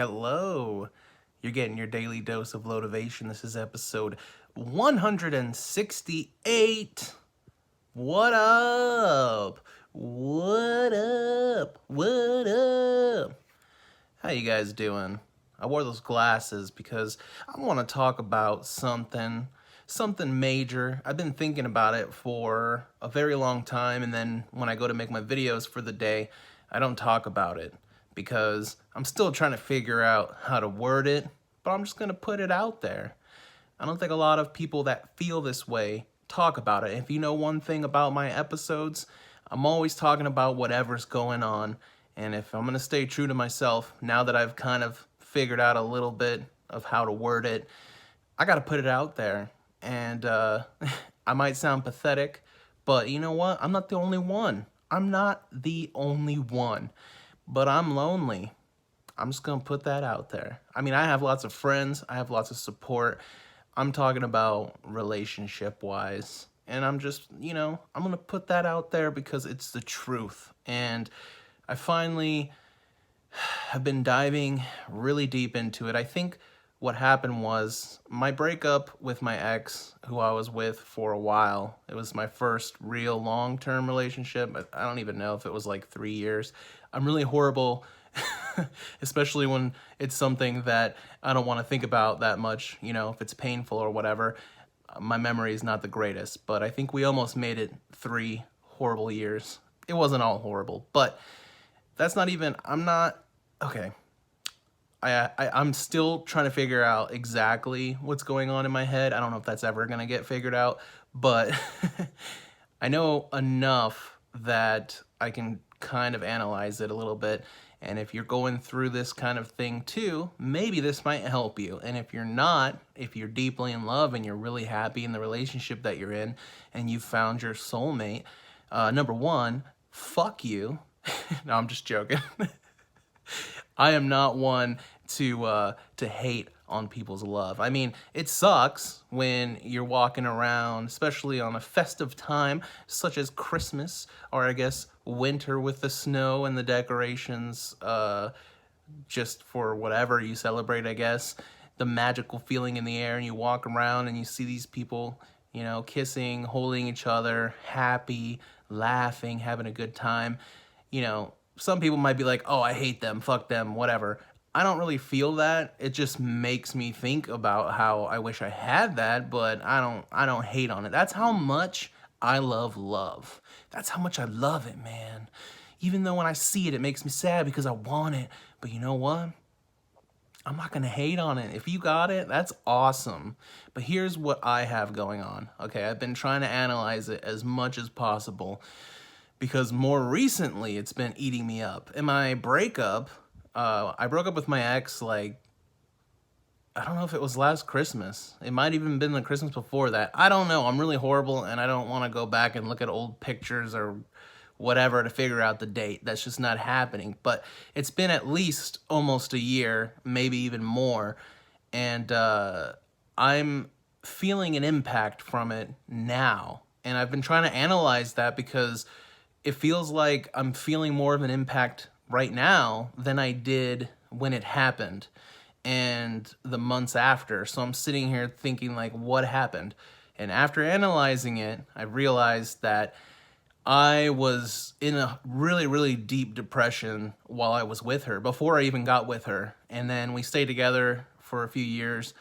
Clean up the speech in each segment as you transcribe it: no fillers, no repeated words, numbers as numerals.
Hello. You're getting your daily dose of LoweTivation. This is episode 168. What up? What up? What up? How you guys doing? I wore those glasses because I want to talk about something major. I've been thinking about it for a very long time, and then when I go to make my videos for the day, I don't talk about it because I'm still trying to figure out how to word it, but I'm just going to put it out there. I don't think a lot of people that feel this way talk about it. If you know one thing about my episodes, I'm always talking about whatever's going on. And if I'm going to stay true to myself, now that I've kind of figured out a little bit of how to word it, I got to put it out there. And I might sound pathetic, but you know what? I'm not the only one. I'm not the only one, but I'm lonely. I'm just going to put that out there. I mean, I have lots of friends. I have lots of support. I'm talking about relationship-wise. And I'm just, I'm going to put that out there because it's the truth. And I finally have been diving really deep into it. I think what happened was my breakup with my ex, who I was with for a while. It was my first real long-term relationship. I don't even know if it was like 3 years. I'm really horrible, especially when it's something that I don't want to think about that much, if it's painful or whatever. My memory is not the greatest, but I think we almost made it 3 horrible years. It wasn't all horrible, but that's not even, okay. I'm still trying to figure out exactly what's going on in my head. I don't know if that's ever going to get figured out, but I know enough that I can kind of analyze it a little bit. And if you're going through this kind of thing too, maybe this might help you. And if you're not, if you're deeply in love and you're really happy in the relationship that you're in and you found your soulmate, number one, fuck you. No, I'm just joking. I am not one to hate on people's love. I mean, it sucks when you're walking around, especially on a festive time such as Christmas, or I guess winter with the snow and the decorations, just for whatever you celebrate, I guess. The magical feeling in the air, and you walk around and you see these people, kissing, holding each other, happy, laughing, having a good time. Some people might be like, oh, I hate them, fuck them, whatever. I don't really feel that. It just makes me think about how I wish I had that, but I don't hate on it. That's how much I love love. That's how much I love it, man. Even though when I see it, it makes me sad because I want it. But you know what? I'm not going to hate on it. If you got it, that's awesome. But here's what I have going on. Okay, I've been trying to analyze it as much as possible because more recently it's been eating me up. In my breakup, I broke up with my ex, I don't know if it was last Christmas. It might even been the Christmas before that. I don't know. I'm really horrible, and I don't want to go back and look at old pictures or whatever to figure out the date. That's just not happening. But it's been at least almost a year, maybe even more, and I'm feeling an impact from it now. And I've been trying to analyze that because it feels like I'm feeling more of an impact right now than I did when it happened and the months after. So I'm sitting here thinking what happened? And after analyzing it, I realized that I was in a really, really deep depression while I was with her, before I even got with her. And then we stayed together for a few years,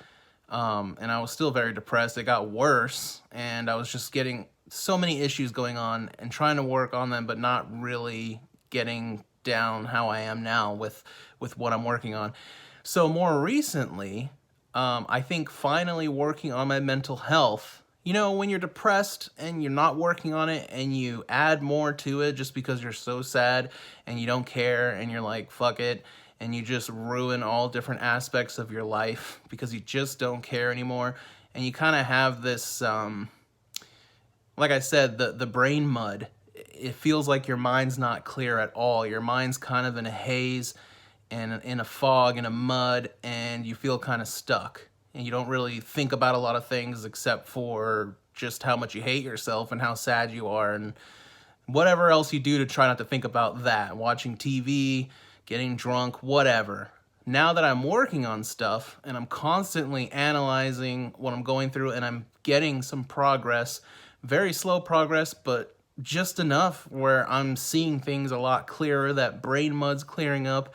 and I was still very depressed. It got worse, and I was just getting so many issues going on and trying to work on them, but not really getting down how I am now with what I'm working on. So more recently, I think finally working on my mental health. When you're depressed and you're not working on it and you add more to it just because you're so sad and you don't care and you're like, fuck it, and you just ruin all different aspects of your life because you just don't care anymore. And you kind of have this, like I said, the brain mud. It feels like your mind's not clear at all. Your mind's kind of in a haze and in a fog, in a mud, and you feel kind of stuck. And you don't really think about a lot of things except for just how much you hate yourself and how sad you are and whatever else you do to try not to think about that. Watching TV, getting drunk, whatever. now that I'm working on stuff and I'm constantly analyzing what I'm going through and I'm getting some progress, very slow progress, but just enough where I'm seeing things a lot clearer, that brain mud's clearing up.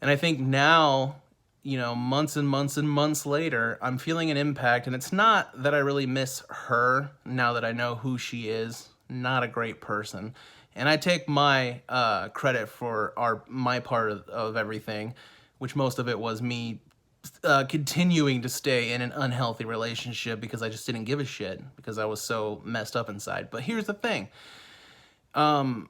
And I think now, you know, months and months and months later, I'm feeling an impact. And it's not that I really miss her now that I know who she is. Not a great person. And I take my credit for my part of everything, which most of it was me continuing to stay in an unhealthy relationship because I just didn't give a shit because I was so messed up inside. But here's the thing. Whether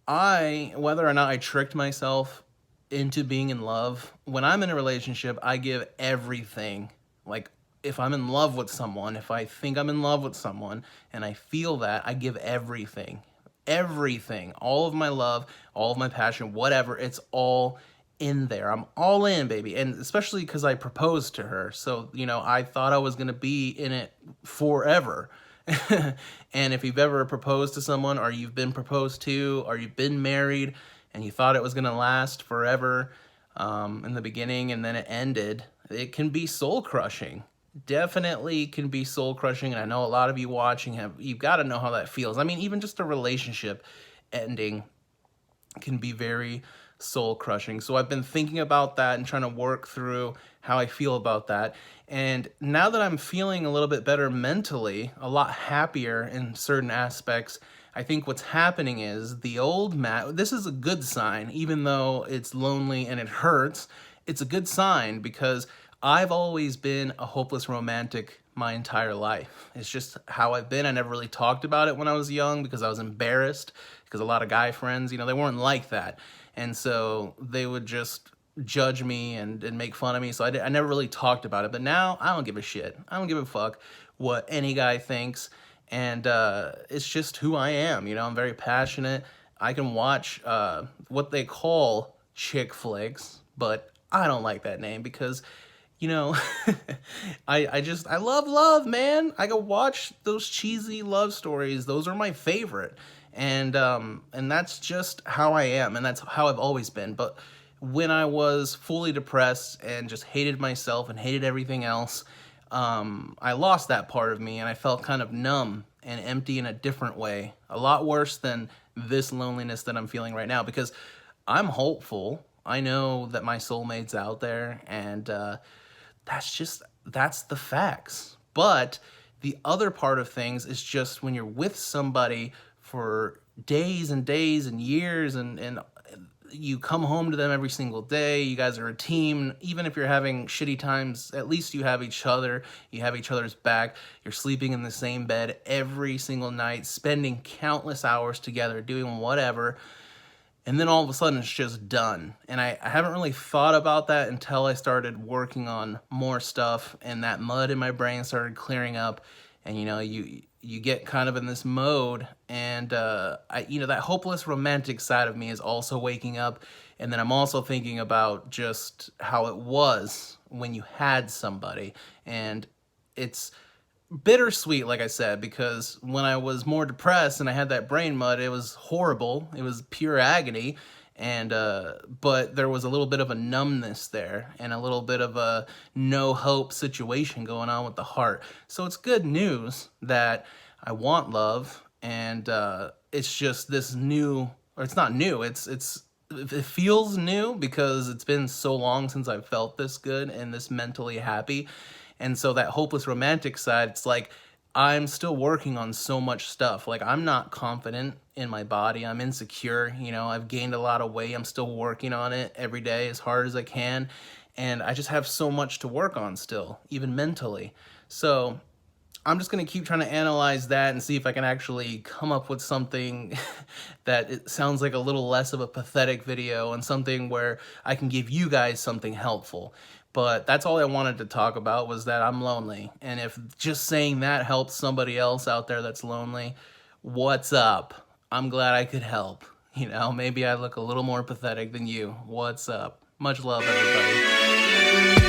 or not I tricked myself into being in love, when I'm in a relationship, I give everything. Like, if I'm in love with someone, if I think I'm in love with someone and I feel that, I give everything. Everything. All of my love, all of my passion, whatever, it's all in there. I'm all in, baby. And especially because I proposed to her. So, you know, I thought I was going to be in it forever. And if you've ever proposed to someone, or you've been proposed to, or you've been married, and you thought it was going to last forever in the beginning, and then it ended, it can be soul-crushing. Definitely can be soul-crushing, and I know a lot of you watching you've got to know how that feels. I mean, even just a relationship ending can be very soul-crushing. So I've been thinking about that and trying to work through how I feel about that. And now that I'm feeling a little bit better mentally, a lot happier in certain aspects, I think what's happening is the old Matt, this is a good sign, even though it's lonely and it hurts, it's a good sign because I've always been a hopeless romantic my entire life. It's just how I've been. I never really talked about it when I was young because I was embarrassed, because a lot of guy friends, you know, they weren't like that. And so they would just judge me and make fun of me. So I never really talked about it. But now I don't give a shit. I don't give a fuck what any guy thinks. And it's just who I am. You know, I'm very passionate. I can watch what they call chick flicks, but I don't like that name because, you know, I love love, man. I go watch those cheesy love stories. Those are my favorite. And that's just how I am, and that's how I've always been. But when I was fully depressed and just hated myself and hated everything else, I lost that part of me, and I felt kind of numb and empty in a different way. A lot worse than this loneliness that I'm feeling right now, because I'm hopeful. I know that my soulmate's out there, and that's the facts. But the other part of things is just when you're with somebody for days and days and years, and you come home to them every single day, you guys are a team, even if you're having shitty times, at least you have each other, you have each other's back, you're sleeping in the same bed every single night, spending countless hours together, doing whatever, and then all of a sudden it's just done. And I haven't really thought about that until I started working on more stuff, and that mud in my brain started clearing up, and you know, you get kind of in this mode, and that hopeless romantic side of me is also waking up, and then I'm also thinking about just how it was when you had somebody, and it's bittersweet, like I said, because when I was more depressed and I had that brain mud, it was horrible, it was pure agony, and but there was a little bit of a numbness there and a little bit of a no hope situation going on with the heart. So it's good news that I want love, and it's just this new, or it's not new, it feels new because it's been so long since I've felt this good and this mentally happy. And so that hopeless romantic side, it's like I'm still working on so much stuff. Like, I'm not confident in my body. I'm insecure. You know, I've gained a lot of weight. I'm still working on it every day as hard as I can. And I just have so much to work on still, even mentally. So I'm just going to keep trying to analyze that and see if I can actually come up with something that it sounds like a little less of a pathetic video, and something where I can give you guys something helpful. But that's all I wanted to talk about, was that I'm lonely. And if just saying that helps somebody else out there that's lonely, what's up? I'm glad I could help. You know, maybe I look a little more pathetic than you. What's up? Much love, everybody.